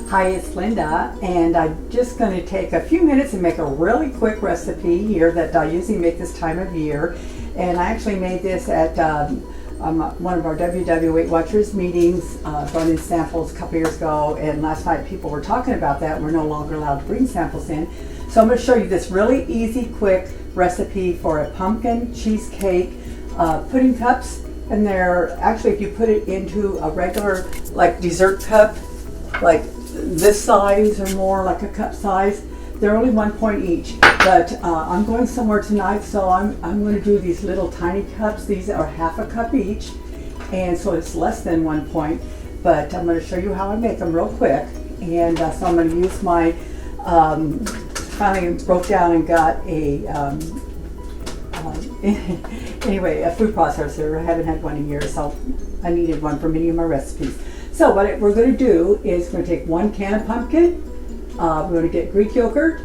Hi, it's Linda, and I'm just going to take a few minutes and make a really quick recipe here that I usually make this time of year. And I actually made this at one of our WW Weight Watchers meetings, brought in samples a couple years ago, and last night people were talking about that. We're no longer allowed to bring samples in. So I'm going to show you this really easy, quick recipe for a pumpkin cheesecake pudding cups. And they're actually, if you put it into a regular like dessert cup, like this size or more, like a cup size, they're only 1 point each. But I'm going somewhere tonight, so I'm going to do these little tiny cups. These are half a cup each, and so it's less than 1 point. But I'm going to show you how I make them real quick. And so I'm going to use my, finally broke down and got a, anyway, a food processor. I haven't had one in years, so I needed one for many of my recipes. So what we're going to do is we're going to take 1 can of pumpkin. We're going to get Greek yogurt,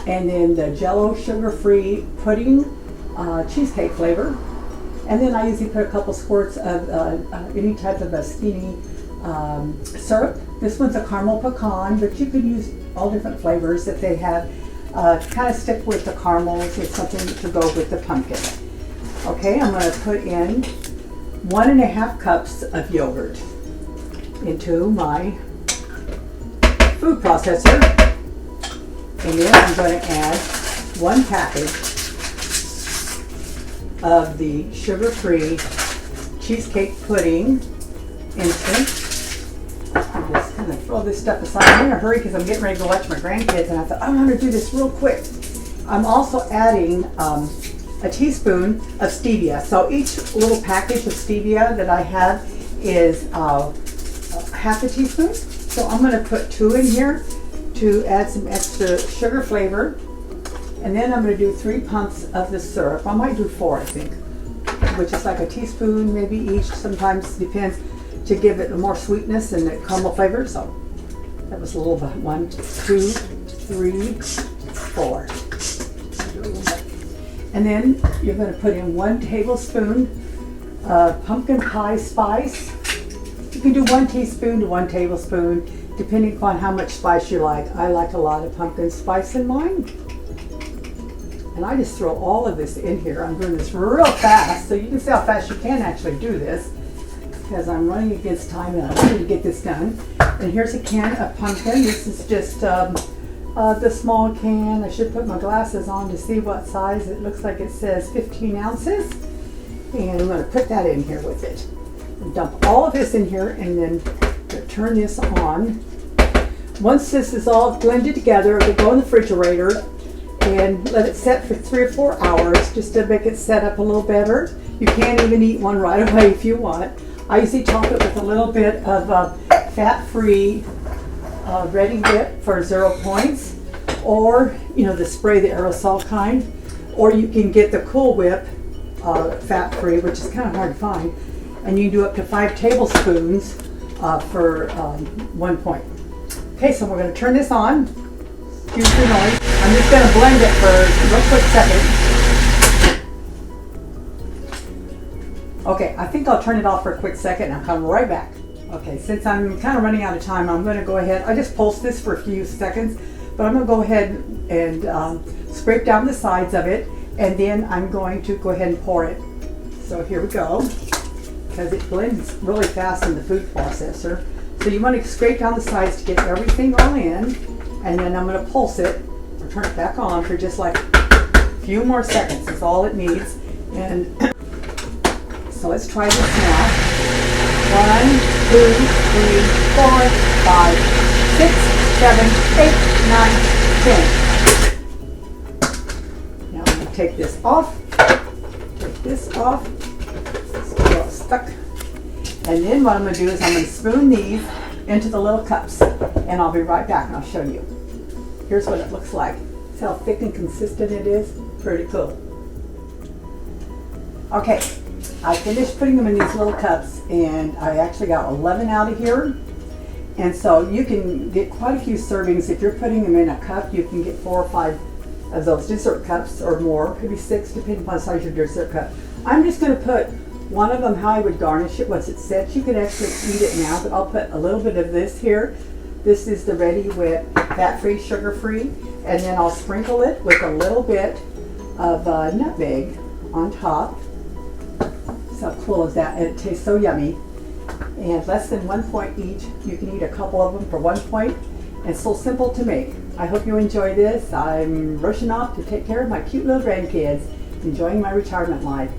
and then the Jello sugar-free pudding cheesecake flavor. And then I usually put a couple squirts of any type of a skinny syrup. This one's a caramel pecan, but you could use all different flavors that they have. Kind of stick with the caramels with something to go with the pumpkin. Okay, I'm going to put in 1.5 cups of yogurt into my food processor, and then I'm going to add 1 package of the sugar-free cheesecake pudding instant. I'm just kind of throw this stuff aside. I'm in a hurry because I'm getting ready to go watch my grandkids, and I thought I want to do this real quick. I'm also adding a teaspoon of stevia. So each little package of stevia that I have is half a teaspoon. So I'm going to put 2 in here to add some extra sugar flavor. And then I'm going to do 3 pumps of the syrup. I might do 4, I think, which is like a teaspoon maybe each, sometimes depends, to give it more sweetness and the caramel flavor. So that was a little bit. 1, 2, 3, 4. And then you're going to put in 1 tablespoon of pumpkin pie spice. You can do 1 teaspoon to 1 tablespoon, depending upon how much spice you like. I like a lot of pumpkin spice in mine. And I just throw all of this in here. I'm doing this real fast, so you can see how fast you can actually do this, because I'm running against time and I need to get this done. And here's a can of pumpkin. This is just the small can. I should put my glasses on to see what size. It looks like it says 15 ounces. And I'm going to put that in here with it. Dump all of this in here, and then turn this on. Once this is all blended together, it'll go in the refrigerator and let it set for 3 or 4 hours just to make it set up a little better. You can even eat one right away if you want. I usually top it with a little bit of fat-free ready dip for 0 points, or the spray, the aerosol kind, or you can get the Cool Whip fat-free, which is kind of hard to find. And you do up to 5 tablespoons for 1 point. Okay, so we're going to turn this on. Excuse the noise. I'm just going to blend it for a real quick second. Okay, I think I'll turn it off for a quick second and I'll come right back. Okay, since I'm kind of running out of time, I'm going to go ahead. I just pulsed this for a few seconds, but I'm going to go ahead and scrape down the sides of it, and then I'm going to go ahead and pour it. So here we go. Because it blends really fast in the food processor. So you want to scrape down the sides to get everything all in, and then I'm going to pulse it or turn it back on for just like a few more seconds. That's all it needs. And so let's try this now. 1, 2, 3, 4, 5, 6, 7, 8, 9, 10. Now I'm going to take this off. Take this off. Stuck. And then what I'm going to do is I'm going to spoon these into the little cups, and I'll be right back and I'll show you. Here's what it looks like. See how thick and consistent it is? Pretty cool. Okay, I finished putting them in these little cups, and I actually got 11 out of here. And so you can get quite a few servings. If you're putting them in a cup, you can get 4 or 5 of those dessert cups or more, maybe 6, depending upon the size of your dessert cup. I'm just going to put one of them how I would garnish it once it's set. You can actually eat it now, but I'll put a little bit of this here This is the ready with fat-free, sugar-free, and then I'll sprinkle it with a little bit of nutmeg on top. So cool is that? And it tastes so yummy. And less than 1 point each. You can eat a couple of them for 1 point. And so simple to make. I hope you enjoy this. I'm rushing off to take care of my cute little grandkids, enjoying my retirement life.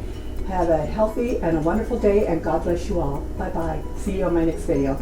Have a healthy and a wonderful day, and God bless you all. Bye-bye. See you on my next video.